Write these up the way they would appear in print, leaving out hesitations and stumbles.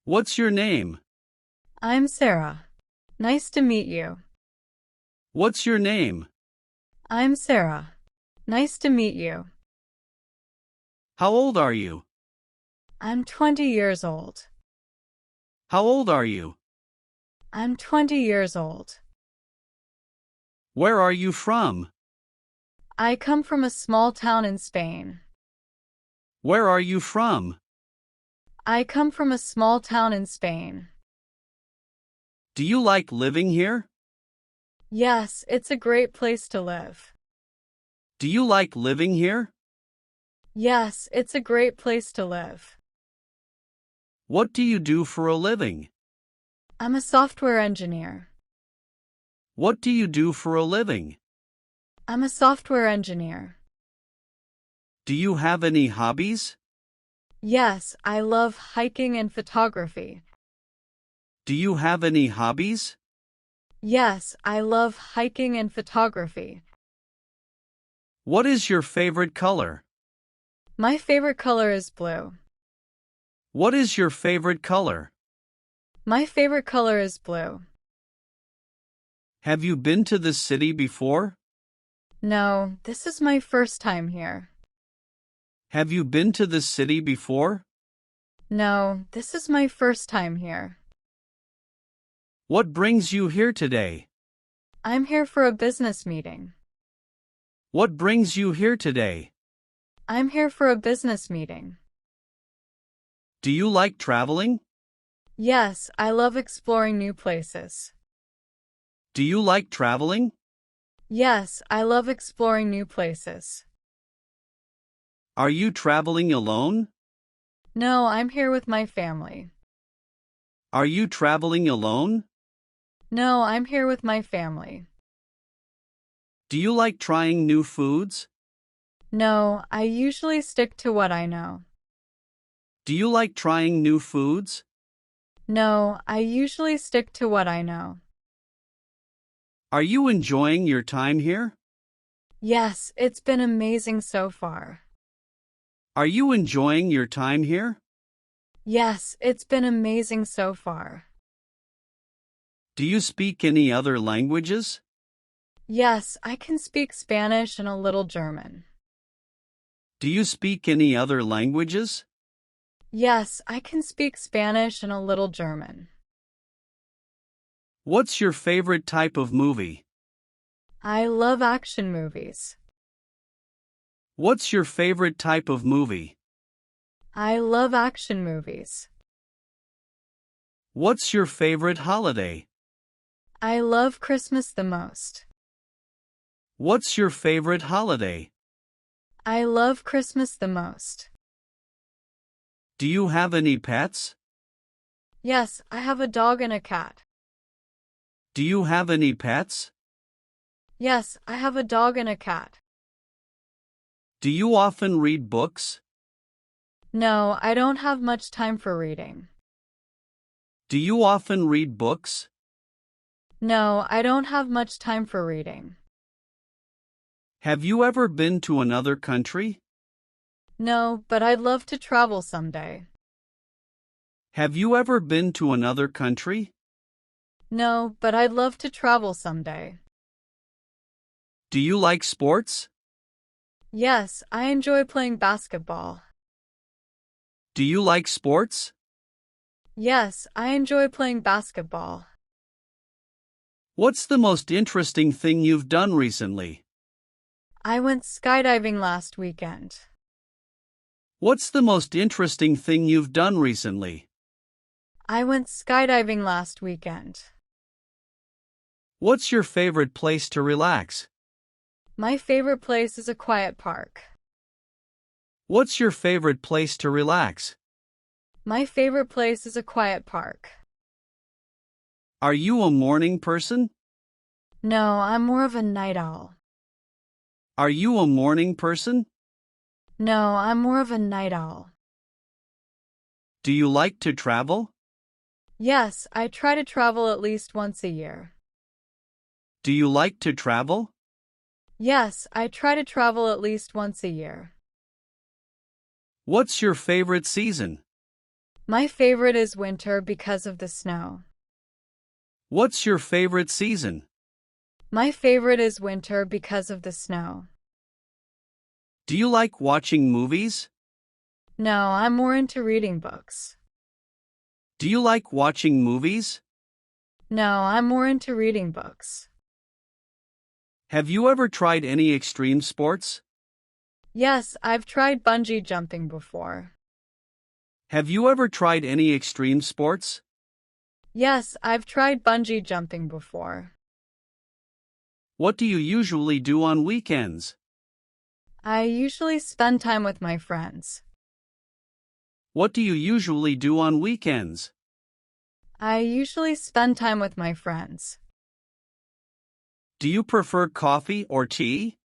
What's your name? I'm Sarah. Nice to meet you. What's your name? I'm Sarah. Nice to meet you. How old are you? I'm 20 years old. How old are you? I'm 20 years old. Where are you from? I come from a small town in Spain. Where are you from? I come from a small town in Spain. Do you like living here? Yes, it's a great place to live. Do you like living here? Yes, it's a great place to live. What do you do for a living? I'm a software engineer. What do you do for a living? I'm a software engineer. Do you have any hobbies? Yes, I love hiking and photography. Do you have any hobbies? Yes, I love hiking and photography. What is your favorite color? My favorite color is blue. What is your favorite color? My favorite color is blue. Have you been to this city before? No, this is my first time here. Have you been to this city before? No, this is my first time here. What brings you here today? I'm here for a business meeting. What brings you here today? I'm here for a business meeting. Do you like traveling? Yes, I love exploring new places. Do you like traveling? Yes, I love exploring new places. Are you traveling alone? No, I'm here with my family. Are you traveling alone? No, I'm here with my family. Do you like trying new foods? No, I usually stick to what I know. Do you like trying new foods? No, I usually stick to what I know. Are you enjoying your time here? Yes, it's been amazing so far. Are you enjoying your time here? Yes, it's been amazing so far. Do you speak any other languages? Yes, I can speak Spanish and a little German. Do you speak any other languages? Yes, I can speak Spanish and a little German. What's your favorite type of movie? I love action movies. What's your favorite type of movie? I love action movies. What's your favorite holiday? I love Christmas the most. What's your favorite holiday? I love Christmas the most. Do you have any pets? Yes, I have a dog and a cat. Do you have any pets? Yes, I have a dog and a cat. Do you often read books? No, I don't have much time for reading. Do you often read books? No, I don't have much time for reading. Have you ever been to another country? No, but I'd love to travel someday. Have you ever been to another country? No, but I'd love to travel someday. Do you like sports? Yes, I enjoy playing basketball. Do you like sports? Yes, I enjoy playing basketball. What's the most interesting thing you've done recently? I went skydiving last weekend. What's the most interesting thing you've done recently? I went skydiving last weekend. What's your favorite place to relax? My favorite place is a quiet park. What's your favorite place to relax? My favorite place is a quiet park. Are you a morning person? No, I'm more of a night owl. Are you a morning person? No, I'm more of a night owl. Do you like to travel? Yes, I try to travel at least once a year. Do you like to travel? Yes, I try to travel at least once a year. What's your favorite season? My favorite is winter because of the snow. What's your favorite season? My favorite is winter because of the snow. Do you like watching movies? No, I'm more into reading books. Do you like watching movies? No, I'm more into reading books. Have you ever tried any extreme sports? Yes, I've tried bungee jumping before. Have you ever tried any extreme sports? Yes, I've tried bungee jumping before. What do you usually do on weekends? I usually spend time with my friends. What do you usually do on weekends? I usually spend time with my friends. Do you prefer coffee or tea?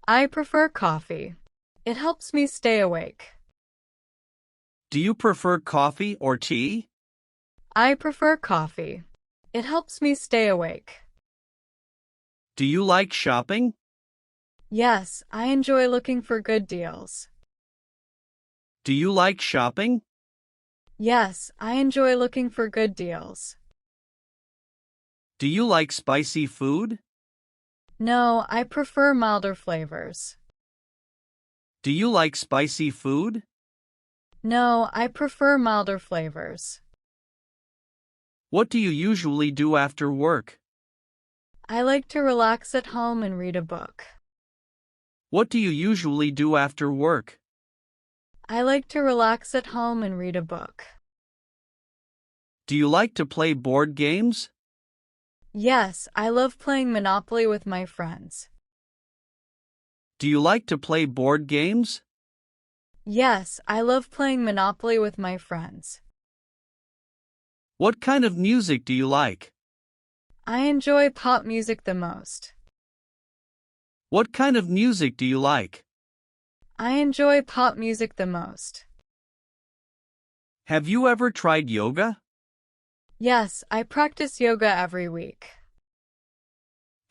I prefer coffee. It helps me stay awake. Do you prefer coffee or tea? I prefer coffee. It helps me stay awake. Do you like shopping? Yes, I enjoy looking for good deals. Do you like shopping? Yes, I enjoy looking for good deals. Do you like spicy food? No, I prefer milder flavors. Do you like spicy food? No, I prefer milder flavors. What do you usually do after work? I like to relax at home and read a book. What do you usually do after work? I like to relax at home and read a book. Do you like to play board games? Yes, I love playing Monopoly with my friends. Do you like to play board games? Yes, I love playing Monopoly with my friends. What kind of music do you like? I enjoy pop music the most. What kind of music do you like? I enjoy pop music the most. Have you ever tried yoga? Yes, I practice yoga every week.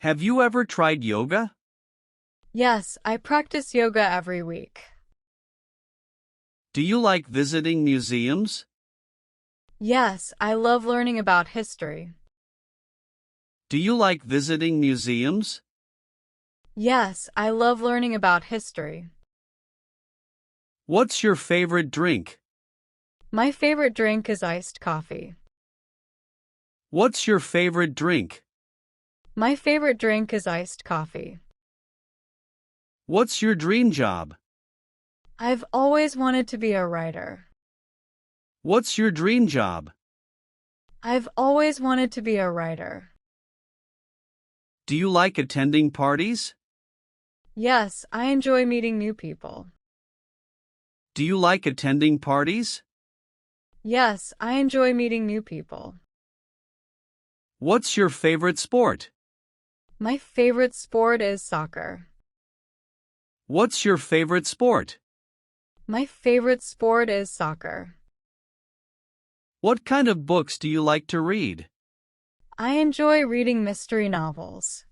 Have you ever tried yoga? Yes, I practice yoga every week. Do you like visiting museums? Yes, I love learning about history. Do you like visiting museums? Yes, I love learning about history. What's your favorite drink? My favorite drink is iced coffee. What's your favorite drink? My favorite drink is iced coffee. What's your dream job? I've always wanted to be a writer. What's your dream job? I've always wanted to be a writer. Do you like attending parties? Yes, I enjoy meeting new people. Do you like attending parties? Yes, I enjoy meeting new people. What's your favorite sport? My favorite sport is soccer. What's your favorite sport? My favorite sport is soccer. What kind of books do you like to read? I enjoy reading mystery novels.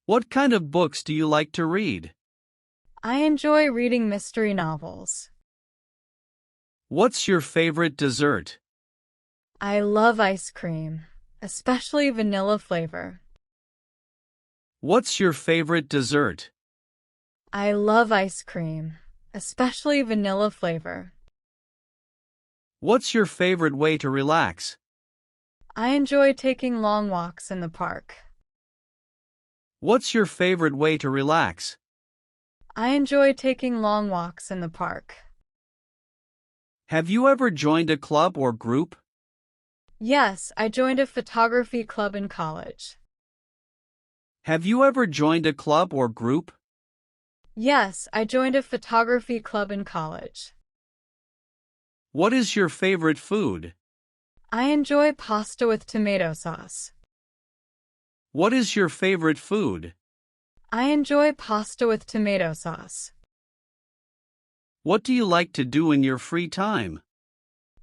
What kind of books do you like to read? I enjoy reading mystery novels. What's your favorite dessert? I love ice cream, especially vanilla flavor. What's your favorite dessert? I love ice cream, especially vanilla flavor. What's your favorite way to relax? I enjoy taking long walks in the park. What's your favorite way to relax? I enjoy taking long walks in the park. Have you ever joined a club or group? Yes, I joined a photography club in college. Have you ever joined a club or group? Yes, I joined a photography club in college. What is your favorite food? I enjoy pasta with tomato sauce. What is your favorite food? I enjoy pasta with tomato sauce. What do you like to do in your free time?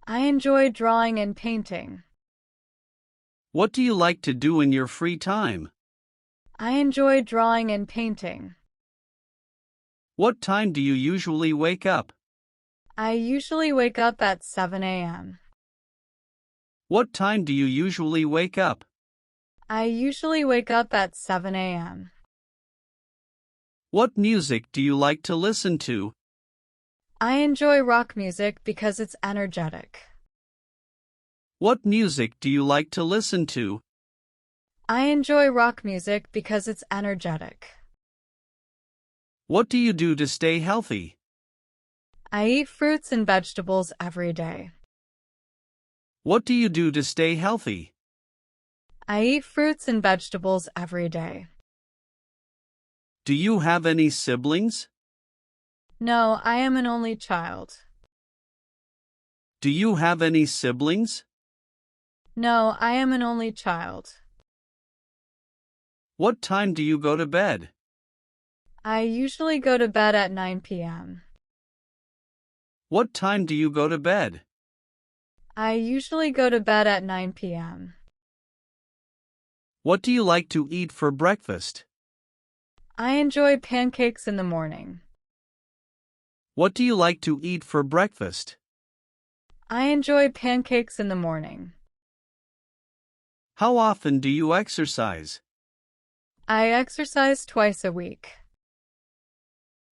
I enjoy drawing and painting. What do you like to do in your free time? I enjoy drawing and painting. What time do you usually wake up? I usually wake up at 7 a.m. What time do you usually wake up? I usually wake up at 7 a.m. What music do you like to listen to? I enjoy rock music because it's energetic. What music do you like to listen to? I enjoy rock music because it's energetic. What do you do to stay healthy? I eat fruits and vegetables every day. What do you do to stay healthy? I eat fruits and vegetables every day. Do you have any siblings? No, I am an only child. Do you have any siblings? No, I am an only child. What time do you go to bed? I usually go to bed at 9 p.m. What time do you go to bed? I usually go to bed at 9 p.m. What do you like to eat for breakfast? I enjoy pancakes in the morning. What do you like to eat for breakfast? I enjoy pancakes in the morning. How often do you exercise? I exercise twice a week.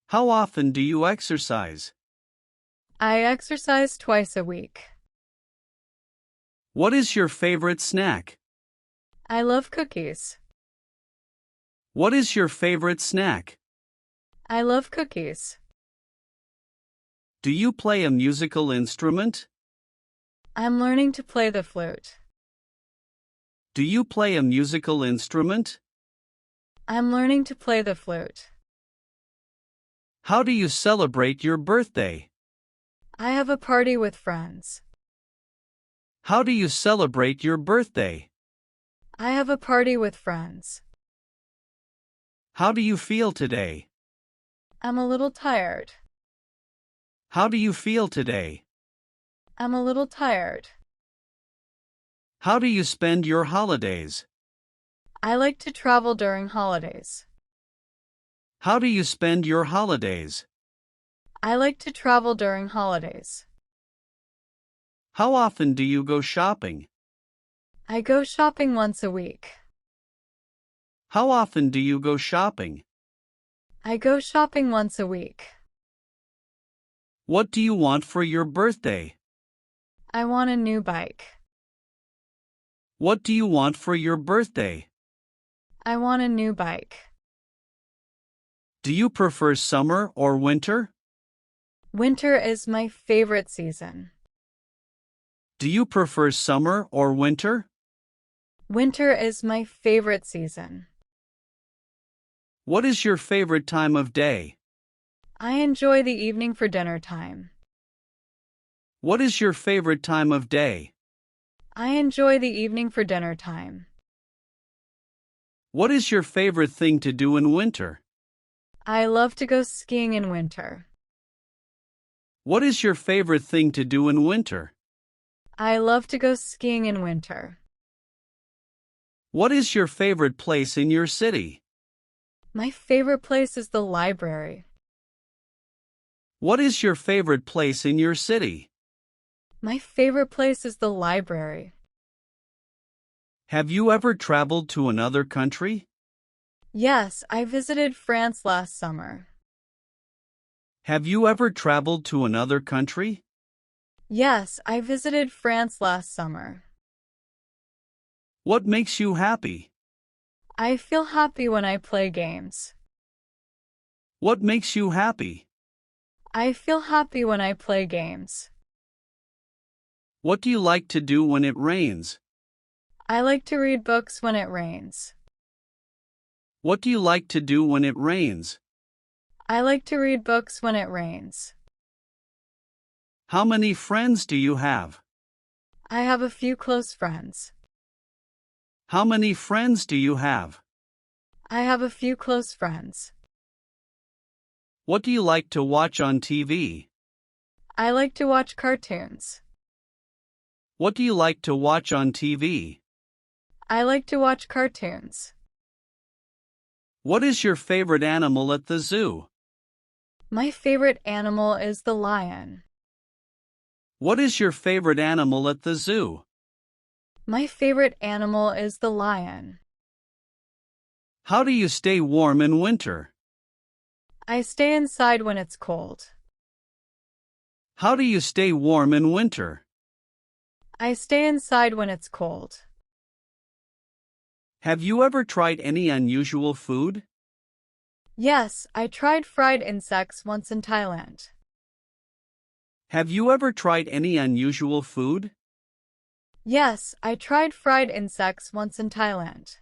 How often do you exercise? I exercise twice a week. What is your favorite snack? I love cookies. What is your favorite snack? I love cookies. Do you play a musical instrument? I'm learning to play the flute. Do you play a musical instrument? I'm learning to play the flute. How do you celebrate your birthday? I have a party with friends. How do you celebrate your birthday? I have a party with friends. How do you feel today? I'm a little tired. How do you feel today? I'm a little tired. How do you spend your holidays? I like to travel during holidays. How do you spend your holidays? I like to travel during holidays. How often do you go shopping? I go shopping once a week. How often do you go shopping? I go shopping once a week. What do you want for your birthday? I want a new bike. What do you want for your birthday? I want a new bike. Do you prefer summer or winter? Winter is my favorite season. Do you prefer summer or winter? Winter is my favorite season. What is your favorite time of day? I enjoy the evening for dinner time. What is your favorite time of day? I enjoy the evening for dinner time. What is your favorite thing to do in winter? I love to go skiing in winter. What is your favorite thing to do in winter? I love to go skiing in winter. What is your favorite place in your city? My favorite place is the library. What is your favorite place in your city? My favorite place is the library. Have you ever traveled to another country? Yes, I visited France last summer. Have you ever traveled to another country? Yes, I visited France last summer. What makes you happy? I feel happy when I play games. What makes you happy? I feel happy when I play games. What do you like to do when it rains? I like to read books when it rains. What do you like to do when it rains? I like to read books when it rains. How many friends do you have? I have a few close friends. How many friends do you have? I have a few close friends. What do you like to watch on TV? I like to watch cartoons. What do you like to watch on TV? I like to watch cartoons. What is your favorite animal at the zoo? My favorite animal is the lion. What is your favorite animal at the zoo? My favorite animal is the lion. How do you stay warm in winter? I stay inside when it's cold. How do you stay warm in winter? I stay inside when it's cold. Have you ever tried any unusual food? Yes, I tried fried insects once in Thailand. Have you ever tried any unusual food? Yes, I tried fried insects once in Thailand.